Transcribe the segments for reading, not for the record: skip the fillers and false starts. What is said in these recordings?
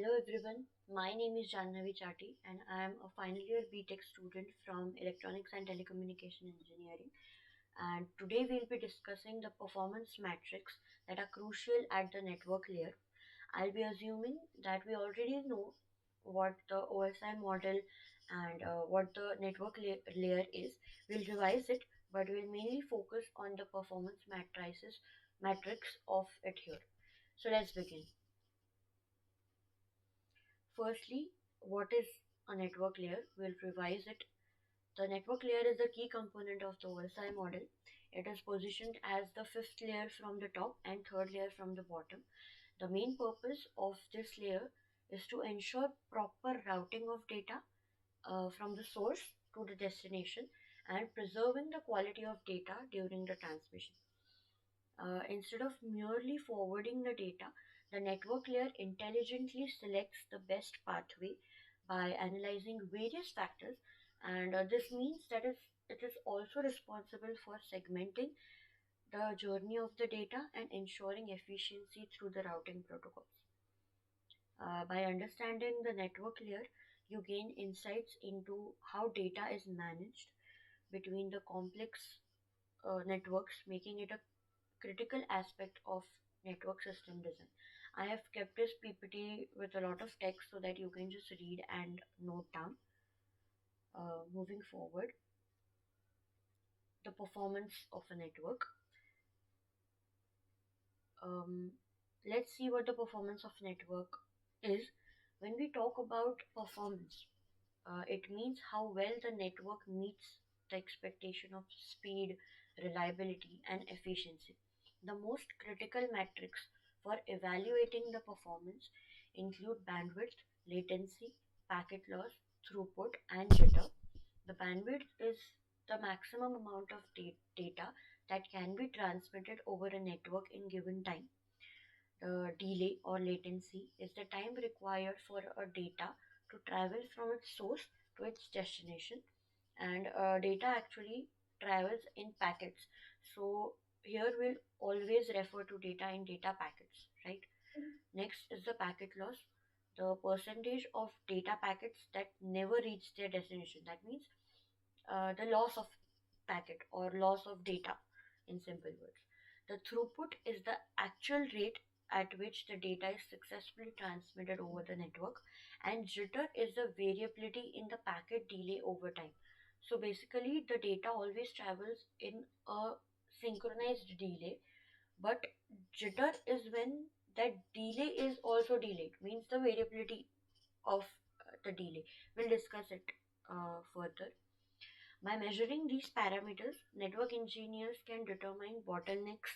Hello everyone, my name is Jannavi Chatti and I am a final year BTech student from Electronics and Telecommunication Engineering. And today we'll be discussing the performance metrics that are crucial at the network layer. I'll be assuming that we already know what the OSI model and what the network layer is. We'll revise it, but we'll mainly focus on the performance metrics of it here. So let's begin. Firstly, what is a network layer? We'll revise it. The network layer is the key component of the OSI model. It is positioned as the fifth layer from the top and third layer from the bottom. The main purpose of this layer is to ensure proper routing of data from the source to the destination and preserving the quality of data during the transmission. Instead of merely forwarding the data, the network layer intelligently selects the best pathway by analyzing various factors, and this means that it is also responsible for segmenting the journey of the data and ensuring efficiency through the routing protocols. By understanding the network layer, you gain insights into how data is managed between the complex networks, making it a critical aspect of network system design. I have kept this PPT with a lot of text so that you can just read and note down. Moving forward, the performance of a network. Um, let's see what the performance of network is. When we talk about performance, it means how well the network meets the expectation of speed, reliability, and efficiency. The most critical metrics for evaluating the performance include bandwidth, latency, packet loss, throughput, and jitter. The bandwidth is the maximum amount of data that can be transmitted over a network in given time. The delay or latency is the time required for a data to travel from its source to its destination, and data actually travels in packets. So here we'll always refer to data in data packets, right? Next is the packet loss, the percentage of data packets that never reach their destination. That means the loss of packet or loss of data in simple words. The throughput is the actual rate at which the data is successfully transmitted over the network, and jitter is the variability in the packet delay over time. So basically, the data always travels in a synchronized delay, but jitter is when that delay is also delayed, means the variability of the delay. We'll discuss it further. By measuring these parameters, network engineers can determine bottlenecks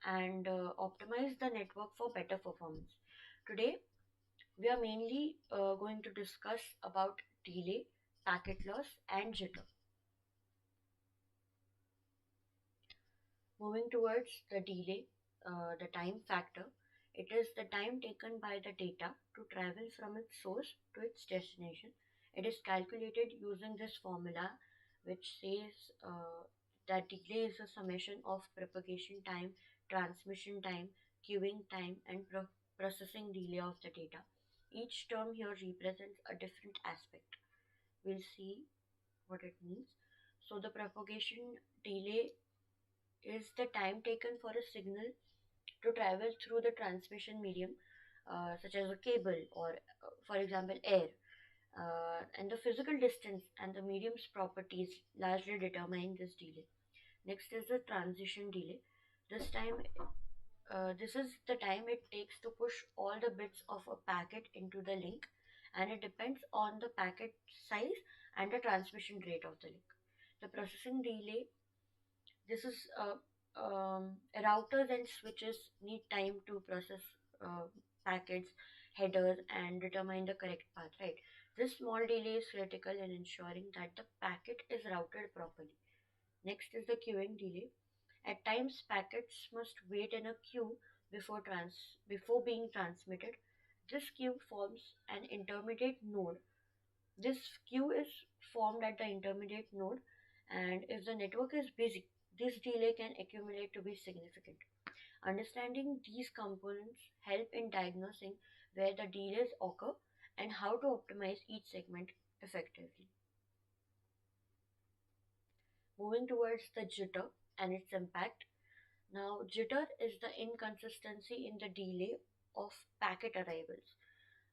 and optimize the network for better performance. Today, we are mainly going to discuss about delay, packet loss, and jitter. Moving towards the delay, the time factor, it is the time taken by the data to travel from its source to its destination. It is calculated using this formula, which says that delay is a summation of propagation time, transmission time, queuing time, and processing delay of the data. Each term here represents a different aspect. We'll see what it means. So the propagation delay is the time taken for a signal to travel through the transmission medium, such as a cable or, for example, air. And the physical distance and the medium's properties largely determine this delay. Next is the transition delay. This time, this is the time it takes to push all the bits of a packet into the link, and it depends on the packet size and the transmission rate of the link. The processing delay, this is routers and switches need time to process packets, headers, and determine the correct path, right? This small delay is critical in ensuring that the packet is routed properly. Next is the queuing delay. At times, packets must wait in a queue before being transmitted. This queue forms an intermediate node. This queue is formed at the intermediate node, and if the network is busy, this delay can accumulate to be significant. Understanding these components help in diagnosing where the delays occur and how to optimize each segment effectively. Moving towards the jitter and its impact. Now, jitter is the inconsistency in the delay of packet arrivals.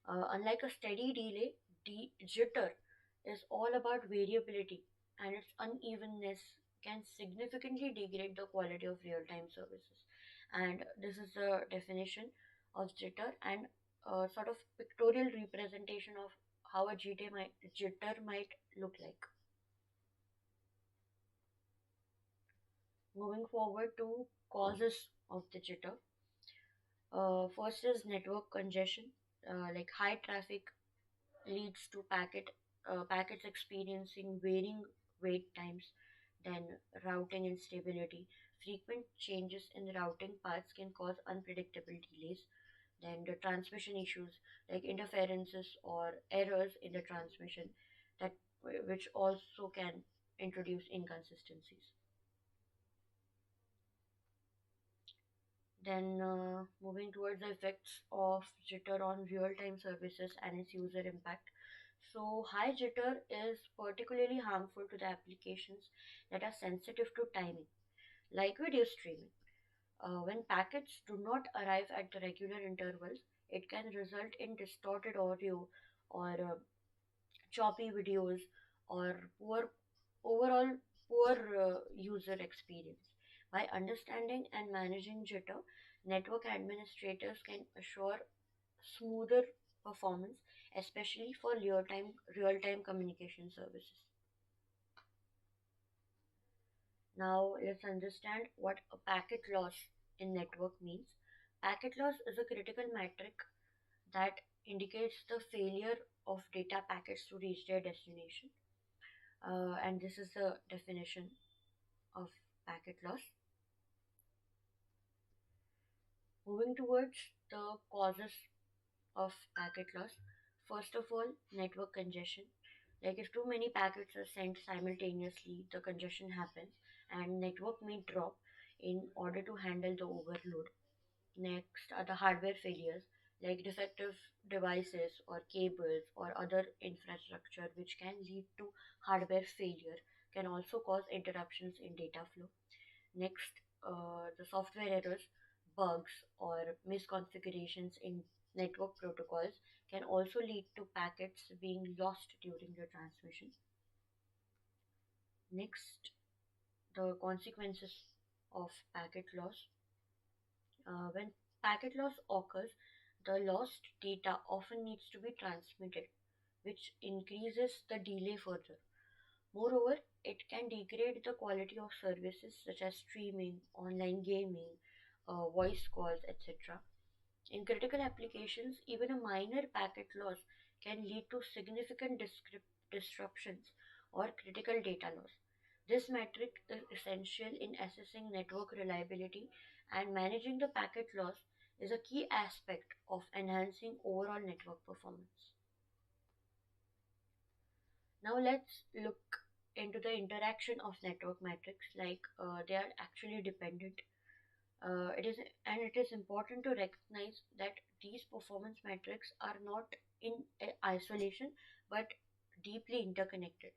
Unlike a steady delay, jitter is all about variability, and its unevenness can significantly degrade the quality of real time services. And this is the definition of jitter and a sort of pictorial representation of how a jitter might look like. Moving forward to causes of the jitter. First is network congestion, like high traffic leads to packets experiencing varying wait times, then routing instability. Frequent changes in routing paths can cause unpredictable delays. Then the transmission issues like interferences or errors in the transmission that which also can introduce inconsistencies. Then moving towards the effects of jitter on real-time services and its user impact. So high jitter is particularly harmful to the applications that are sensitive to timing, like video streaming. When packets do not arrive at the regular intervals, it can result in distorted audio or choppy videos or overall poor user experience. By understanding and managing jitter, network administrators can assure smoother performance, especially for real-time communication services. Now let's understand what a packet loss in network means. Packet loss is a critical metric that indicates the failure of data packets to reach their destination. And this is the definition of packet loss. Moving towards the causes of packet loss. First of all, network congestion. Like if too many packets are sent simultaneously, the congestion happens and network may drop in order to handle the overload. Next are the hardware failures like defective devices or cables or other infrastructure which can lead to hardware failure, can also cause interruptions in data flow. Next, the software errors, bugs, or misconfigurations in network protocols can also lead to packets being lost during the transmission. Next, the consequences of packet loss. When packet loss occurs, the lost data often needs to be transmitted, which increases the delay further. Moreover, it can degrade the quality of services such as streaming, online gaming, voice calls, etc. In critical applications, even a minor packet loss can lead to significant disruptions or critical data loss. This metric is essential in assessing network reliability, and managing the packet loss is a key aspect of enhancing overall network performance. Now let's look into the interaction of network metrics, like they are actually dependent. It is important to recognize that these performance metrics are not in isolation but deeply interconnected.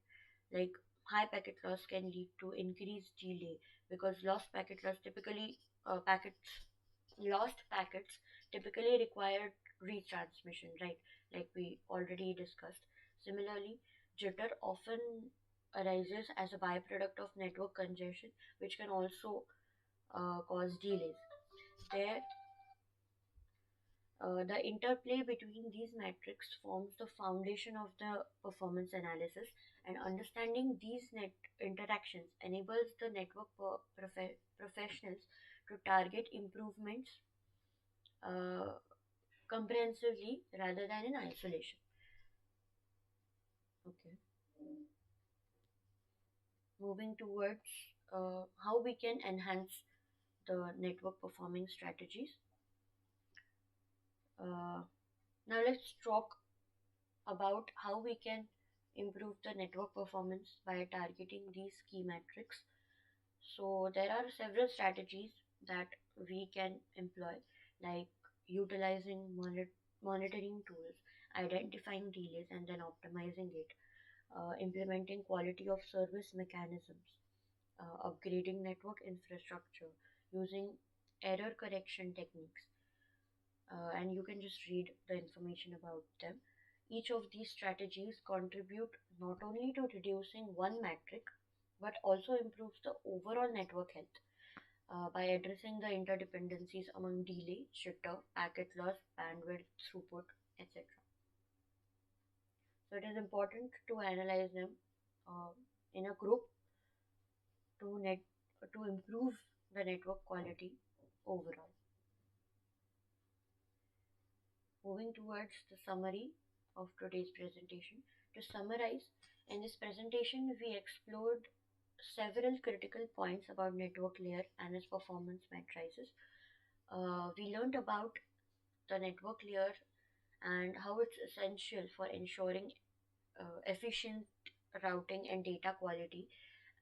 Like high packet loss can lead to increased delay because lost packets typically require retransmission, right? Like we already discussed. Similarly, jitter often arises as a byproduct of network congestion, which can also cause delays. There, the interplay between these metrics forms the foundation of the performance analysis, and understanding these net interactions enables the professionals to target improvements uh, comprehensively rather than in isolation. Okay, moving towards how we can enhance the network performing strategies. Uh, Now let's talk about how we can improve the network performance by targeting these key metrics. So there are several strategies that we can employ, like utilizing monitoring tools, identifying delays and then optimizing it, implementing quality of service mechanisms, upgrading network infrastructure, using error correction techniques, and you can just read the information about them. Each of these strategies contribute not only to reducing one metric but also improves the overall network health by addressing the interdependencies among delay, jitter, packet loss, bandwidth, throughput, etc. So it is important to analyze them uh, in a group to net to improve the network quality overall. Moving towards the summary of today's presentation. To summarize, in this presentation we explored several critical points about network layer and its performance matrices. We learned about the network layer and how it's essential for ensuring efficient routing and data quality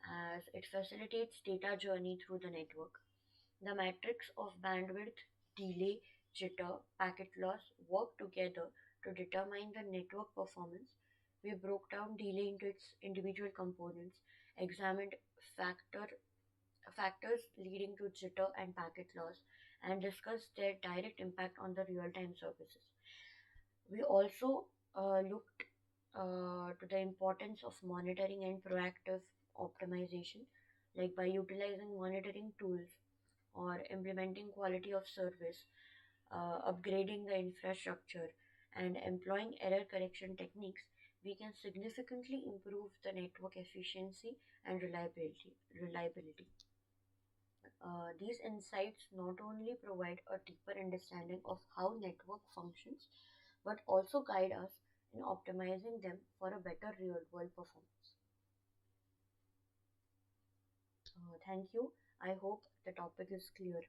as it facilitates data journey through the network. The metrics of bandwidth, delay, jitter, packet loss work together to determine the network performance. We broke down delay into its individual components, examined factor factors leading to jitter and packet loss, and discussed their direct impact on the real-time services. We also looked to the importance of monitoring and proactive optimization, like by utilizing monitoring tools or implementing quality of service, upgrading the infrastructure, and employing error correction techniques, we can significantly improve the network efficiency and reliability. These insights not only provide a deeper understanding of how network functions, but also guide us in optimizing them for a better real world performance. Thank you. I hope the topic is clear.